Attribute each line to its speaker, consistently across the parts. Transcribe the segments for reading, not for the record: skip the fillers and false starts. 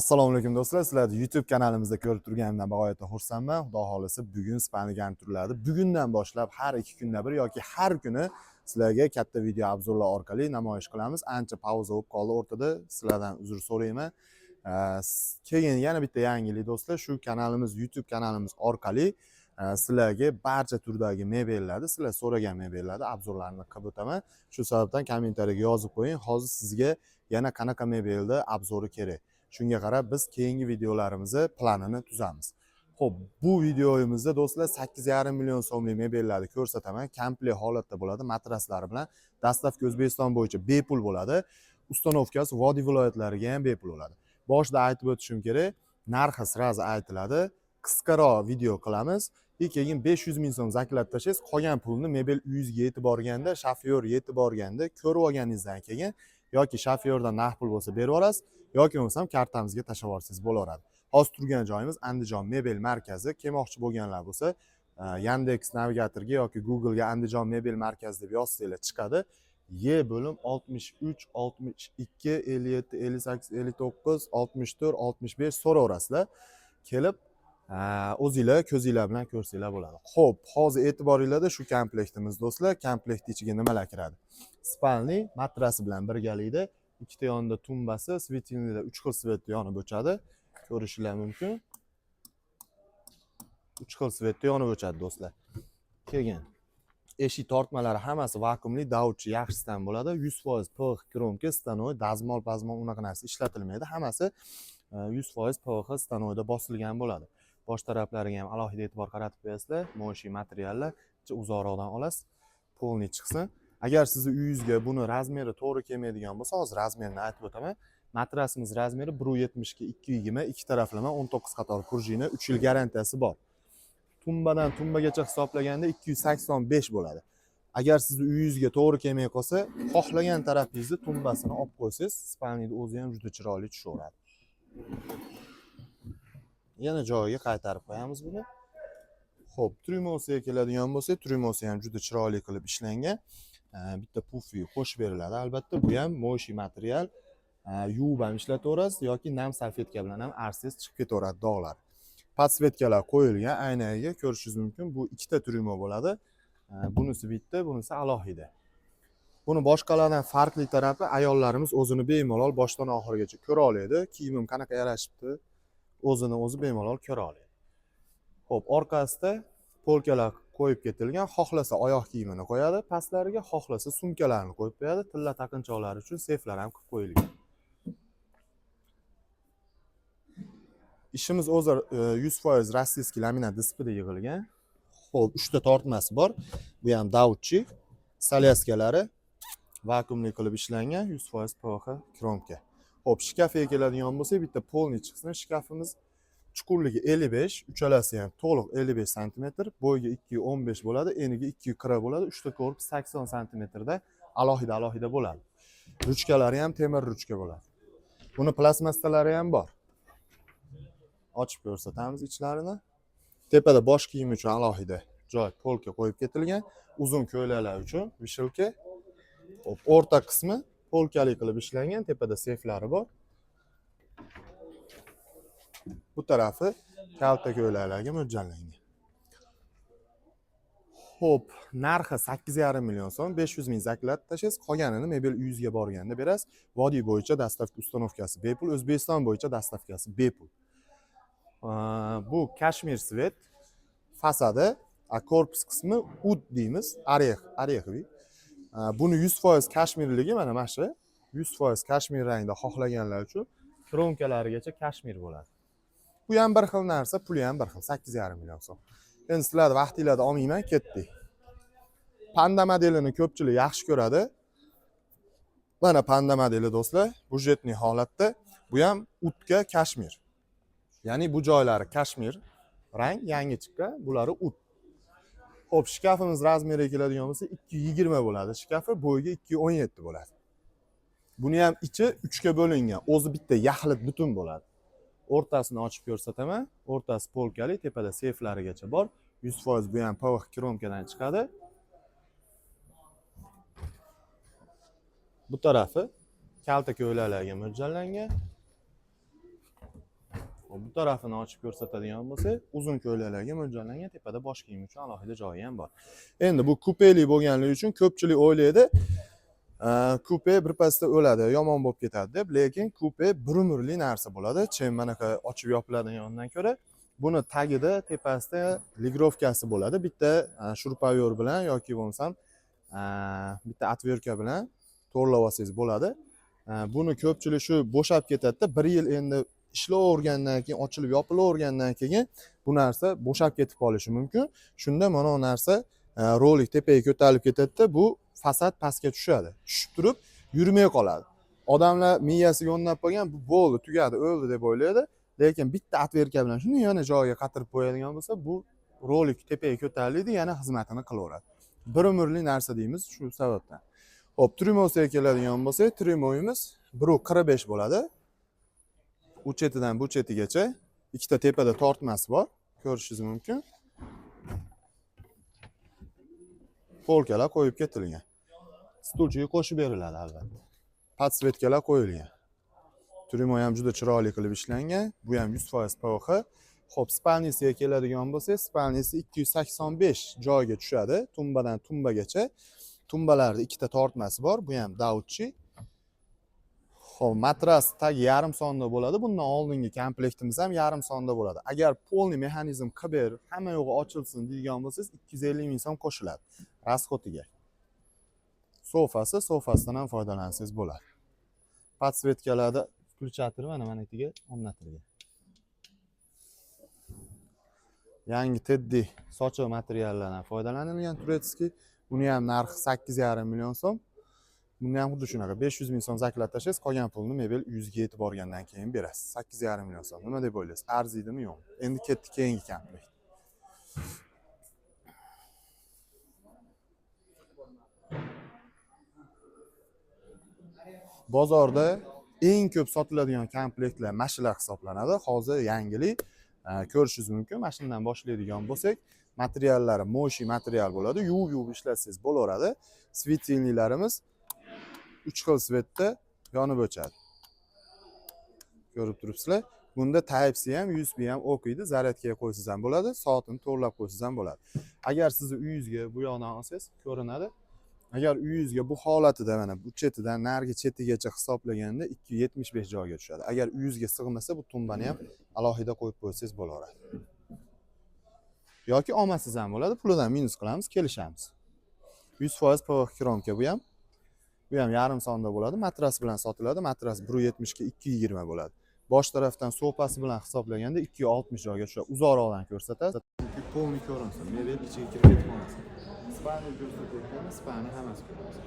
Speaker 1: Assalomu alaykum do'stlar. Sizlarni YouTube kanalimizda ko'rib turganimdan bag'oyatda xursandman. Xudo xolisa bugun Spani garnituriladi. Bugundan boshlab har 2 kunda bir yoki har kuni sizlarga katta video obzorlar orqali namoyish qilamiz. Ancha pauza bo'lib qoldi o'rtada. Sizlardan uzr so'rayman. Keyin yana bitta yangilik do'stlar, shu kanalimiz YouTube kanalimiz orqali sizlarga barcha turdagi mebellarni, sizlar so'ragan mebellarni obzorlarini qilib o'taman. Shu sababdan kommentariyaga yozib qo'ying. Hozir sizga yana qanaqa mebelni obzori kerak. Shunga qarab biz keyingi videolarimizni planini tuzamiz. Xo'p, bu videomizda do'stlar 8,5 million so'mlik mebellarni ko'rsataman. Komplet holatda bo'ladi, matraslari bilan. Dastavka O'zbekiston bo'yicha bepul bo'ladi. Ustanovkasi Vodiy viloyatlariga ham bepul bo'ladi. Boshida aytib o'tishim kerak, narxi sirazi aytiladi. Qisqaroq video qilamiz. Keyin 500 ming so'm zaklab tashlaysiz, qolgan pulni mebel uyingizga yetib borganda, shofyor yetib borganda ko'rib olganingizdan keyin yoki shofyordan naqd pul bo'lsa berib yuborasiz, yoki bo'lmasam kartamizga tashlab yuborsangiz bo'laveradi. Hozir turgan joyimiz Andijon mebel markazi. Kelmoqchi bo'lganlar bo'lsa, Yandex navigatorga yoki Google ga Andijon mebel markazi deb yozsanglar chiqadi. Y bo'lim 63 62 57 58 59 64 65 so'raverasizlar. Kelib o'zingizlar ko'zingizlar bilan ko'rsanglar bo'ladi. Xo'p, hozir e'tiboringizda shu komplektimiz do'stlar. Komplekt ichiga nimalar kiradi? Spalni matrasi bilan birgalikda ikkita yonida tumbasi, svetilnida 3 xil svetda yonib o'chadi. Ko'rishinglar mumkin. 3 xil svetda yonib o'chadi do'stlar. Keyin eshik tortmalari hammasi vakuumli, Dauchi yaxshisidan bo'ladi. 100% PVX kromka, stanoy, dazmol, unaqa narsa ishlatilmaydi. Hammasi 100% PVX stanoyda bosilgan bo'ladi. Bosh taraflariga ham alohida e'tibor qaratib qo'yasizlar. Moshi materiallar uzoqroqdan olasiz, polni chiqsin. Agar sizni uyingizga buni razmeri to'g'ri kelmaydigan bo'lsa, hozir razmerini aytib o'taman. Matrasimiz razmeri 1.70 ga 2.20, ikki taraflama 19 qator prujina, 3 yil garantiyasi bor. Tumbadan tumbagacha hisoblaganda 285 bo'ladi. Agar sizni uyingizga to'g'ri kelmay qolsa, xohlagan tarafingizni tumbasini olib qo'ysangiz, spalniyni o'zi ham juda chiroyli tushaveradi. Yana joyiga qaytarib qo'yamiz buni. Xo'p, trimosiga keladigan bo'lsak, trimosi ham juda chiroyli qilib ishlangan. Bitta pufi qo'shib beriladi. Albatta, bu ham moshi material. Yuvib ham ishlataverasiz yoki nam salfetka bilan ham arsiz chiqib ketaveradi dog'lar. Podsvetkalar qo'yilgan, aynaga ko'rishingiz mumkin. Bu ikkita trimo bo'ladi. Bunisi bitta, bunisi alohida. Buni boshqalardan farqli tarafi, ayollarimiz o'zini bemalol boshdan oxirigacha ko'ra oladi. Kiyimim qanaqa yarashibdi, o'zini o'zi bemalol ko'ra oladi. Xo'p, orqasida polkalar qo'yib ketilgan. Xohlasa oyoq kiyimini qo'yadi pastlariga, xohlasa sumkalarni qo'yib qo'yadi. Tilla taqinchoqlar uchun seflar ham qilib qo'yilgan. Ishimiz o'zi 100% rossiyskiy laminat displeyda yig'ilgan. Xo'p, 3 ta tortmasi bor. Bu ham Dauchi. Salyaskalari vakuumli qilib ishlangan, 100% PVX kromka. Xo'p, shkafiga keladigan bo'lsak, bitta polni chiqsin. Shkafimiz chuqurligi 55, uchalasi ham to'liq 55 sm, bo'yiga 2.15 bo'ladi, eniga 2.40 bo'ladi, 3 ta korpus 80 sm da alohida bo'ladi. Ruchkalari ham temir ruchka bo'ladi. Buni plastmasstalari ham bor. Ochib ko'rsatamiz ichlarini. Tepada bosh kiyim uchun alohida joy polka qo'yib ketilgan, uzun ko'ylaklar uchun vishilka. Xo'p, o'rta qismi polkali qilib ishlangan, tepada seflari bor. Bu tarafi kalta ko'ylaklarga mo'ljallangan. Xo'p, narxi 8,5 million so'm, 500 ming zaklab tashlaysiz, qolganini mebel uyingizga borganda berasiz. Vodiy bo'yicha dastavka ustanovkasi bepul, O'zbekiston bo'yicha dastavkasi bepul. Bu kashmir svet fasadi, korpus qismi ud deymiz, orexoviy. Buni 100% kashmirligi mana shu 100% kashmir rangda xohlaganlar uchun kromkalarigacha kashmir bo'ladi. Bu ham bir xil narsa, puli ham bir xil, 8,5 million so'm. Endi sizlarni vaqtingizda olmayman, ketdik. Panda modelini ko'pchilik yaxshi ko'radi. Mana panda modeli do'stlar, budjetli holatda. Bu ham udga kashmir. Ya'ni bu joylari kashmir rang, yangi chiqqan, bulari ud. Xo'p, shkafimiz razmeriga keladigan bo'lsa 2.20 bo'ladi. Shkafi bo'yiga 2.17 bo'ladi. Buni ham ichi 3 ga bo'lingan, o'zi bitta yaxlit butun bo'ladi. O'rtasini ochib ko'rsataman. O'rtasi polkali, tepada seflarigacha bor. 100% bu ham PVX kromkadan chiqadi. Bu tarafi kalta ko'ylaklarga mo'ljallangan. Bu tarafini ochib ko'rsatadigan bo'lsak, uzun ko'ylaklarga mo'ljallangan, tepada bosh kiyim uchun alohida joyi ham bor. Endi bu kupeli bo'lganligi uchun ko'pchilik o'ylaydi, kupe birpasda o'ladi, yomon bo'lib ketadi deb, lekin kupe bir umrli narsa bo'ladi. Chem manaqa ochib yopiladigandan ko'ra, buni tagida, tepasida ligrovkasi bo'ladi. Bitta shurpayor bilan yoki bo'lmasam bitta atverka bilan to'g'rilab olsangiz bo'ladi. Buni ko'pchilik shu bo'shab ketadi-da, 1 yil endi ishlavergandan keyin, ochilib yopilavergandan keyin bu narsa bo'shab ketib qolishi mumkin. Shunda mana bu narsa rolik tepaga ko'tarilib ketadi-da, bu fasad pastga tushadi. Tushib turib yurmay qoladi. Odamlar miyasiga o'rnab qolgan, bu bo'ldi, tugadi, o'ldi deb o'ylaydi. Lekin bitta atverka bilan shuni yana joyiga qatirib qo'yadigan bo'lsa, bu rolik tepaga ko'tariladi, yana xizmatini qilaveradi. Bir umrli narsa deymiz shu sababdan. Hop, trimosiga keladigan bo'lsak, trimoyimiz 1.45 bo'ladi. U chetidan bu chetigacha ikkita tepada tortmasi bor, ko'rishingiz mumkin. Polkalar qo'yib ketilgan. Stulchiga qo'shib beriladi albatta. Podsvetkalar qo'yilgan. Trimoy ham juda chiroyli qilib ishlangan. Bu ham 100% PVH. Hop, spalnisiga keladigan bo'lsak, spalnisi 285 joyga tushadi, tumbadan tumbagacha. Tumbalarda ikkita tortmasi bor, bu ham Dauchi. Hop, matras tagi yarim sonda bo'ladi. Bundan oldingi komplektimiz ham yarim sonda bo'ladi. Agar polni mexanizm qilib, hamma yo'g'i ochilsin deydigan bo'lsangiz, 250 ming so'm qo'shiladi rasxotiga. Sofasidan ham foydalansangiz bo'ladi. Podsvetkalarda включатор mana bunaqiga o'rnatilgan. Yangi Teddy sochiq materiallardan foydalanilgan turetskiy. Buni ham narxi 8,5 million so'm. Buni ham xuddi shunaqa 500 ming so'm zaklab tashlaysiz, qolgan pulni mebel uyingizga yetib borgandan keyin berasiz. 8,5 million so'm. Nima deb o'ylaysiz? Arziydimi, yo'qmi? Endi ketdi keyingi komplekt. Bozorda eng ko'p sotiladigan komplektlar mashinalar hisoblanadi. Hozir yangilik ko'rishingiz mumkin. Mashinadan boshlaydigan bo'lsak, materiallari moshi material bo'ladi. Yuvib ishlatsangiz bo'laveradi. Svetilnilarimiz 3 xil svetda yonib o'chadi. Ko'rib turibsizlar. Bunda Type-C ham, USB ham o'qiydi. Zaryadkaga qo'ysangiz ham bo'ladi, soatini to'g'rilab qo'ysangiz ham bo'ladi. Agar sizni uyingizga bu yoqdan olsangiz, ko'rinadi. Agar uyingizga bu holatida mana bu chetidan narigi chetigacha hisoblaganda 275 joyga tushadi. Agar uyingizga sig'masa, bu tumbani ham alohida qo'yib qo'ysangiz bo'laveradi. Yoki olmasangiz ham bo'ladi, pulidan minus qilamiz, kelishamiz. 100% PVH kromka bu ham. Bu ham yarim sonda bo'ladi. Matras bilan sotiladi. Matras 170 ga 220 bo'ladi. Bosh tarafdan sopasi bilan hisoblaganda 260 joyga tushadi. Uzoqroqdan ko'rsatadi. Polni ko'rinsin, mebel ichiga kirib ketib qolmasin. Spani ko'rsatayotganda spani hammasi ko'rinsin.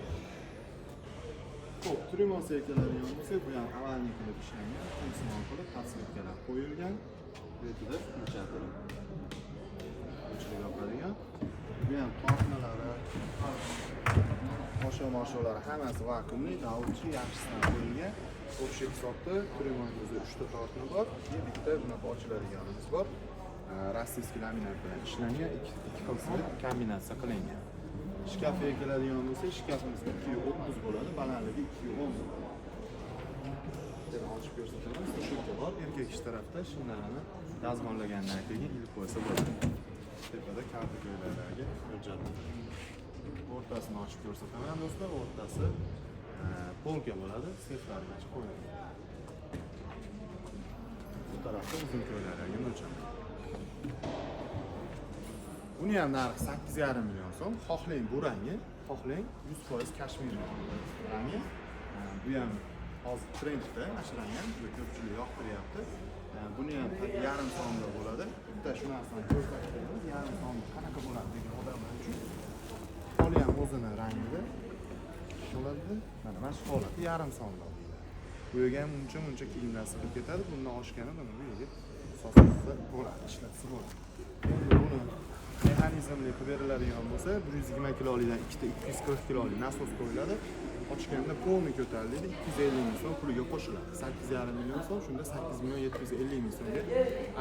Speaker 1: Xo'p, trimosiga keladigan bo'lsak, bu ham avvalgi qilib ishlangan, funksiyon qilib podsvetkalar qo'yilgan. Betida включатор. Ichiga yoqadigan. Bu ham tortmalari, mosho-mosholari hammasi vakuumli, Dauchi yaxshisidan qo'yilgan. O'sha hisobda trimoyimizda 3 ta tortma bor, bitta bunaqa ochiladiganimiz bor. Rossiyskiy laminat bilan ishlangan, ikki xil svet kombinatsiya qilingan. Shkafiga keladigan bo'lsa, shkafimiz 230 bo'ladi, balandligi 210 bo'ladi. Deb ochib ko'rsatamiz. Tushuncha bor, erkak ish tarafda shinlarni dazmollagandan keyin ilib qo'ysa bo'ladi. Tepada karta ko'ylaklarga mo'ljallangan. O'rtasini ochib ko'rsataman do'stlar, o'rtasi polka bo'ladi, seflarga qo'yiladi. Bu tarafda uzun ko'ylaklarga mo'ljallangan. Buni ham narxi 8,5 million so'm. Xohlang bu rangi, xohlang 100% kashmir rangi. Bu ham hozir trendda, ashlangan ham juda ko'pchilik yoqtiryapti. Buni ham yarim sonda bo'ladi. Bitta shu narsani ko'rsatib, yarim sonda qanaqa bo'ladi degan odamlar uchun. Poli ham o'zini rangida bo'ladi. Mana shu holati yarim sonda deydi. Bu yerga ham muncha kiyimlar sig'ib ketadi. Bundan oshgani mana bu yerga soslansa bo'ladi, ishlatsa bo'ladi. Endi buni mexanizmli qilib beriladigan bo'lsa, 120 kilolikdan ikkita 240 kilolik nasos qo'yiladi. Ochganda polni ko'tariladi, 250 ming so'm puliga qo'shiladi. 8,5 million so'm, shunda 8 million 750 ming so'mga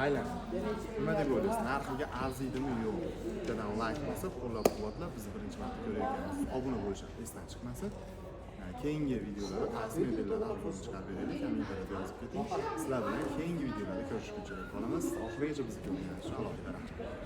Speaker 1: aylanadi. Nima deb o'ylaysiz? Narxiga arziydimi yo'qmi? Bittadan like bosib, qo'llab-quvvatlab, bizni birinchi marta ko'rayotgansiz. Obuna bo'lishni esdan chiqmasin. Keyingi videolarda qaysi modellarni arzon chiqarib beraylik, kommentariyada yozib keting. Sizlar bilan keyingi videolarda ko'rishamiz. ko'rishguncha qolamiz. Oxirigacha bizni ko'ring. Alohida rahmat.